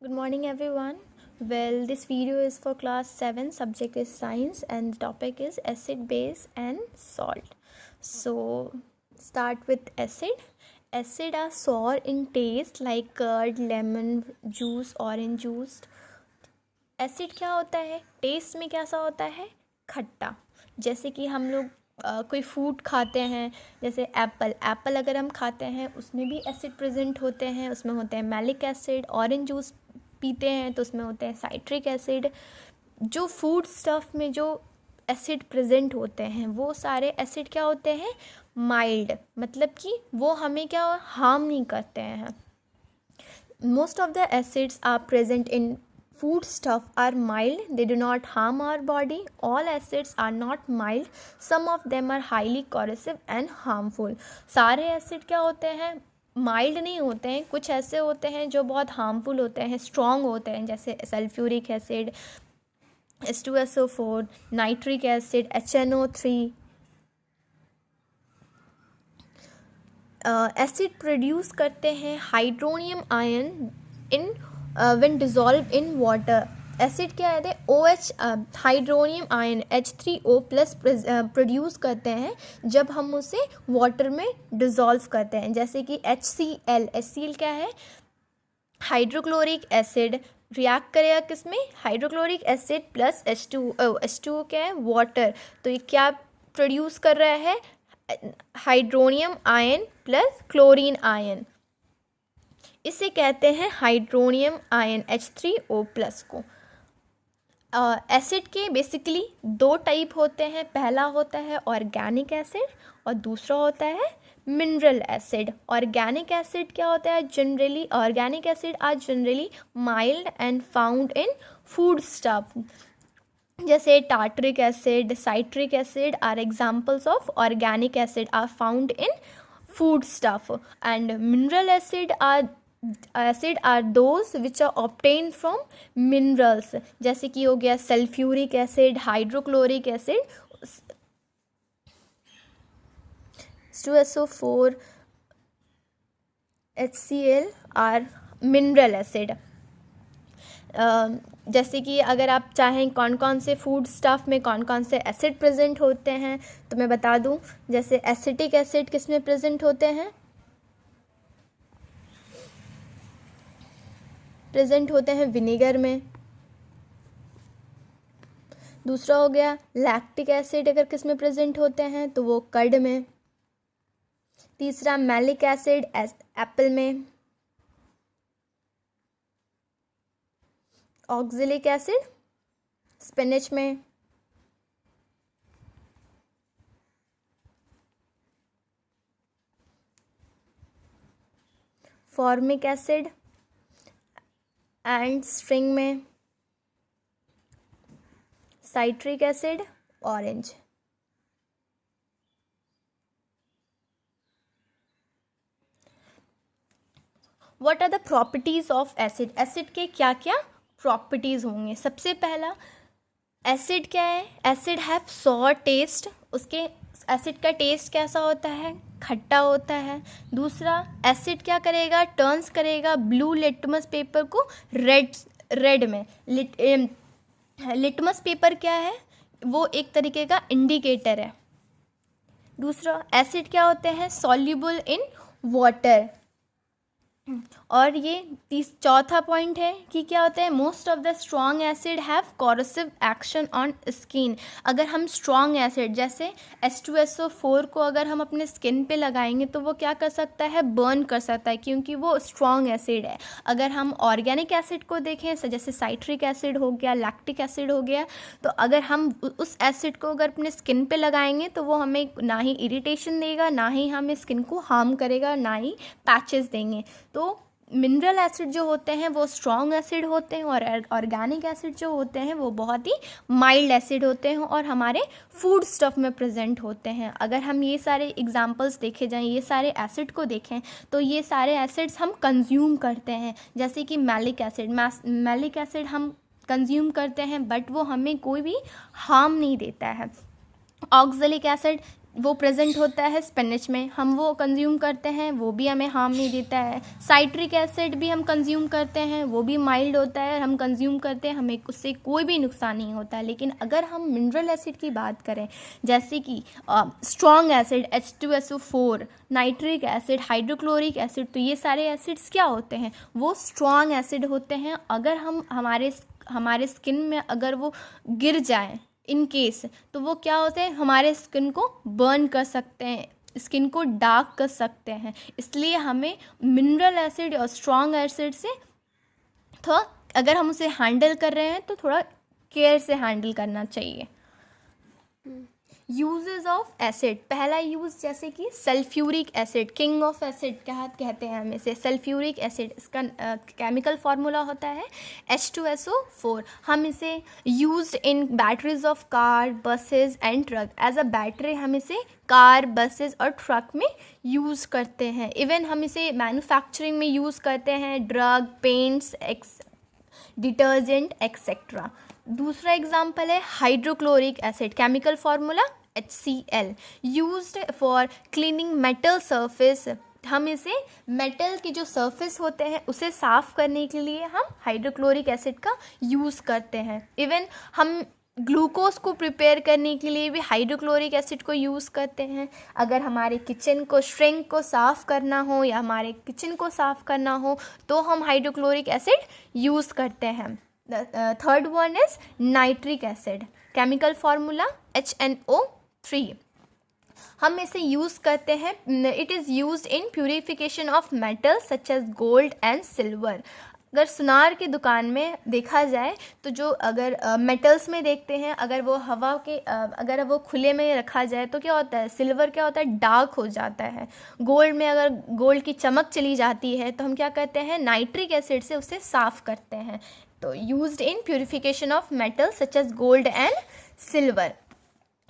Good morning, everyone. Well, this video is for class 7, subject is science, and the topic is acid, base, and salt. So, start with acid. Acid are sour in taste like curd, lemon juice, orange juice. Acid क्या होता है? Test में कैसा होता है? खट्टा। जैसे कि हम लोग कोई फूड खाते हैं, जैसे एप्पल अगर हम खाते हैं उसमें भी एसिड प्रेजेंट होते हैं, उसमें होते हैं मैलिक एसिड। ऑरेंज जूस पीते हैं तो उसमें होते हैं साइट्रिक एसिड। जो फूड स्टफ में जो एसिड प्रेजेंट होते हैं वो सारे एसिड क्या होते हैं? माइल्ड, मतलब कि वो हमें क्या हार्म नहीं करते हैं। Most of the acids are present in food stuff are mild, they do not harm our body. All acids are not mild, some of them are highly corrosive and harmful. सारे acid क्या होते हैं? Mild नहीं होते हैं, कुछ ऐसे होते हैं जो बहुत हार्मफुल होते हैं, स्ट्रॉन्ग होते हैं, जैसे sulphuric acid, H2SO4, nitric acid, HNO3. Acid produce करते हैं hydronium ion in when dissolve in water. Acid क्या है? OH hydronium ion H3O plus produce करते हैं जब हम उसे वाटर में डिजॉल्व करते हैं। जैसे कि HCl क्या है? हाइड्रोक्लोरिक एसिड रिएक्ट करेगा किस में? हाइड्रोक्लोरिक एसिड प्लस H2O क्या है? वाटर। तो ये क्या प्रोड्यूस कर रहा है? Hydronium ion plus chlorine ion. इसे कहते हैं हाइड्रोनियम आयन H3O प्लस को। एसिड के बेसिकली दो टाइप होते हैं। पहला होता है ऑर्गेनिक एसिड और दूसरा होता है मिनरल एसिड। ऑर्गेनिक एसिड क्या होता है? Generally organic acid are generally mild and found in food stuff, जैसे tartaric acid, citric acid are examples of organic acid are found in food stuff. And mineral acid are those which are obtain from minerals, जैसे कि हो गया sulphuric acid, hydrochloric acid, H2SO4, HCl are mineral acid. जैसे कि अगर आप चाहें कौन कौन से फूड स्टफ में कौन कौन से एसिड प्रेजेंट होते हैं तो मैं बता दूं। जैसे एसिटिक एसिड किस में प्रेजेंट होते हैं? प्रेजेंट होते हैं विनेगर में। दूसरा हो गया लैक्टिक एसिड, अगर किस में प्रेजेंट होते हैं तो वो कर्ड में। तीसरा मैलिक एसिड एप्पल में। ऑक्जेलिक एसिड स्पिनच में। फॉर्मिक एसिड एंड स्ट्रिंग में। Citric acid orange. What are the properties of acid? Acid के क्या क्या प्रॉपर्टीज होंगे? सबसे पहला, एसिड क्या है? Acid have sour taste. उसके एसिड का टेस्ट कैसा होता है? खट्टा होता है। दूसरा, एसिड क्या करेगा? टर्न्स करेगा ब्लू लिटमस पेपर को रेड में। लिटमस पेपर क्या है? वो एक तरीके का इंडिकेटर है। दूसरा, एसिड क्या होते हैं? Soluble in water. और ये चौथा पॉइंट है कि क्या होता है? Most of the strong acid have corrosive action on skin. अगर हम स्ट्रॉन्ग एसिड जैसे H2SO4 को अगर हम अपने स्किन पे लगाएंगे तो वो क्या कर सकता है? बर्न कर सकता है, क्योंकि वो स्ट्रॉन्ग एसिड है। अगर हम ऑर्गेनिक एसिड को देखें, जैसे साइट्रिक एसिड हो गया, लैक्टिक एसिड हो गया, तो अगर हम उस एसिड को अगर अपने स्किन पे लगाएंगे तो वो हमें ना ही इरिटेशन देगा, ना ही हमें स्किन को हार्म करेगा, ना ही पैचेस देंगे। तो मिनरल एसिड जो होते हैं वो स्ट्रॉन्ग एसिड होते हैं और ऑर्गेनिक एसिड जो होते हैं वो बहुत ही माइल्ड एसिड होते हैं और हमारे फूड स्टफ में प्रेजेंट होते हैं। अगर हम ये सारे एग्जांपल्स देखे जाएं, ये सारे एसिड को देखें तो ये सारे एसिड्स हम कंज्यूम करते हैं। जैसे कि मैलिक एसिड हम कंज्यूम करते हैं बट वो हमें कोई भी हार्म नहीं देता है। ऑक्जेलिक एसिड वो प्रेजेंट होता है स्पिनच में, हम वो कंज्यूम करते हैं, वो भी हमें हार्म नहीं देता है। साइट्रिक एसिड भी हम कंज्यूम करते हैं, वो भी माइल्ड होता है, हम कंज्यूम करते हैं, हमें उससे कोई भी नुकसान नहीं होता है। लेकिन अगर हम मिनरल एसिड की बात करें, जैसे कि strong acid H2SO4, nitric acid, hydrochloric acid, तो ये सारे एसिड्स क्या होते हैं, वो स्ट्रॉन्ग एसिड होते हैं। अगर हम हमारे स्किन में अगर वो गिर जाए इन केस, तो वो क्या होते हैं, हमारे स्किन को बर्न कर सकते हैं, स्किन को डार्क कर सकते हैं। इसलिए हमें मिनरल एसिड और स्ट्रॉन्ग एसिड से थोड़ा, अगर हम उसे हैंडल कर रहे हैं तो थोड़ा केयर से हैंडल करना चाहिए। यूजेस ऑफ एसिड, पहला यूज़ जैसे कि sulphuric acid, king of acid क्या कहते हैं हम इसे, सल्फ्यूरिक एसिड। इसका केमिकल फार्मूला होता है H2SO4। हम इसे used in batteries of car, buses and truck. As a battery हम इसे कार, बसेस और ट्रक में यूज़ करते हैं। इवन हम इसे मैन्युफैक्चरिंग में यूज़ करते हैं, ड्रग, पेंट्स, डिटर्जेंट एक्सेट्रा। दूसरा एग्जाम्पल है hydrochloric acid, chemical formula HCl, used for cleaning metal surface. हम इसे मेटल के जो सरफेस होते हैं उसे साफ़ करने के लिए हम हाइड्रोक्लोरिक एसिड का यूज़ करते हैं। इवन हम ग्लूकोज को प्रिपेयर करने के लिए भी हाइड्रोक्लोरिक एसिड को यूज़ करते हैं। अगर हमारे किचन को श्रिंक को साफ़ करना हो या हमारे किचन को साफ़ करना हो तो हम हाइड्रोक्लोरिक एसिड यूज़ करते हैं। Third one is nitric acid, chemical formula HNO3। हम इसे यूज़ करते हैं, it is used in purification of metal such as gold and silver. अगर सुनार की दुकान में देखा जाए तो जो अगर मेटल्स में देखते हैं, अगर वो हवा के अगर वो खुले में रखा जाए तो क्या होता है, सिल्वर क्या होता है, डार्क हो जाता है। गोल्ड में अगर गोल्ड की चमक चली जाती है तो हम क्या करते हैं, नाइट्रिक एसिड से उसे साफ़ करते हैं। तो used in purification of metal such as gold and silver.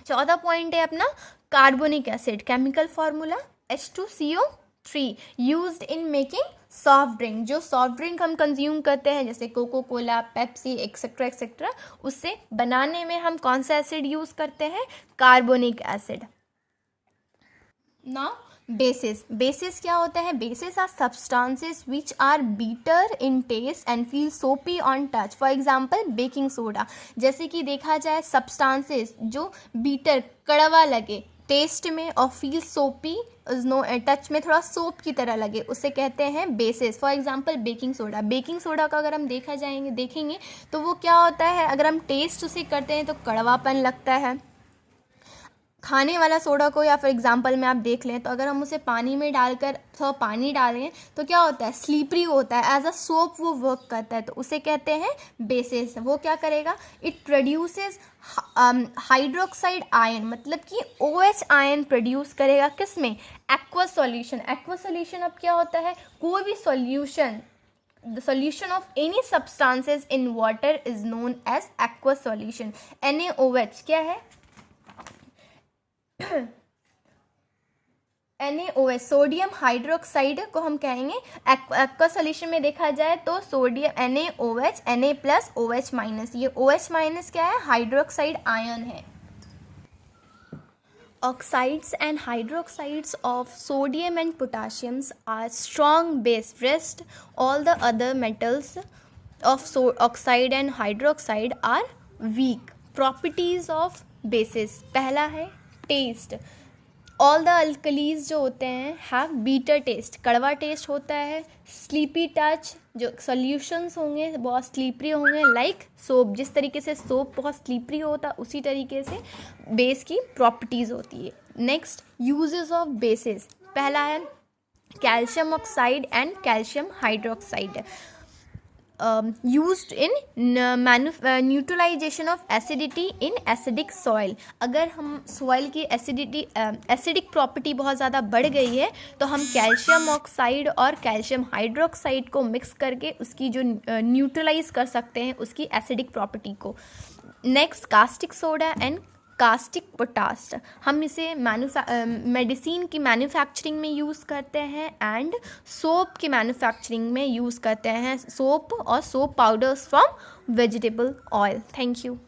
चौथा पॉइंट है अपना carbonic acid, chemical formula H2CO3, used in making soft drink. जो सॉफ्ट ड्रिंक हम कंज्यूम करते हैं जैसे Coca Cola, Pepsi etcetera etcetera, उससे बनाने में हम कौन सा एसिड यूज़ करते हैं, कार्बोनिक एसिड। नाउ बेसिस क्या होता है, bases are substances which are bitter in taste and feel soapy on touch. For example baking soda, जैसे कि देखा जाए सब्सटेंसेस जो बीटर कड़वा लगे टेस्ट में और फील सोपी टच में थोड़ा सोप की तरह लगे, उसे कहते हैं basis. For example baking soda का अगर हम देखेंगे तो वो क्या होता है, अगर हम टेस्ट उसे करते हैं तो कड़वापन लगता है। खाने वाला सोडा को या फिर एग्जांपल में आप देख लें तो अगर हम उसे पानी में डालकर थोड़ा पानी डालें तो क्या होता है, स्लीपरी होता है, एज अ सोप वो वर्क करता है, तो उसे कहते हैं बेसिस। वो क्या करेगा, इट प्रोड्यूसेस हाइड्रोक्साइड आयन, मतलब कि OH आयन प्रोड्यूस करेगा किस में, एक्वा सॉल्यूशन। एक्वा सॉल्यूशन अब क्या होता है, कोई भी solution, the solution of any substances in water is known as aqueous solution। NaOH क्या है, NaOH सोडियम हाइड्रोक्साइड को हम कहेंगे एक्वा सॉल्यूशन में देखा जाए तो सोडियम NaOH, Na+OH-, ये OH- क्या है, हाइड्रोक्साइड आयन है। Oxides and hydroxides of sodium and potassium are strong base, rest all the other metals of oxide and hydroxide are weak। Properties of bases, पहला है टेस्ट। ऑल द अल्कलीज जो होते हैं have beater test, कड़वा test होता है। Sleepy touch, जो solutions होंगे बहुत स्लीपरी होंगे, लाइक सोप, जिस तरीके से सोप बहुत स्लीपरी होता है उसी तरीके से बेस की प्रॉपर्टीज़ होती है। नेक्स्ट यूजेस ऑफ बेसिस, पहला है calcium oxide and calcium hydroxide, used in neutralization of acidity in acidic soil. अगर हम सॉइल की एसिडिक प्रॉपर्टी बहुत ज़्यादा बढ़ गई है तो हम कैल्शियम ऑक्साइड और कैल्शियम हाइड्रोक्साइड को मिक्स करके उसकी जो न्यूट्रलाइज कर सकते हैं उसकी एसिडिक प्रॉपर्टी को। Next caustic soda and caustic potash, हम इसे मेडिसिन की मैन्युफैक्चरिंग में यूज़ करते हैं एंड सोप की मैन्युफैक्चरिंग में यूज़ करते हैं, सोप और soap powders from vegetable oil. Thank you.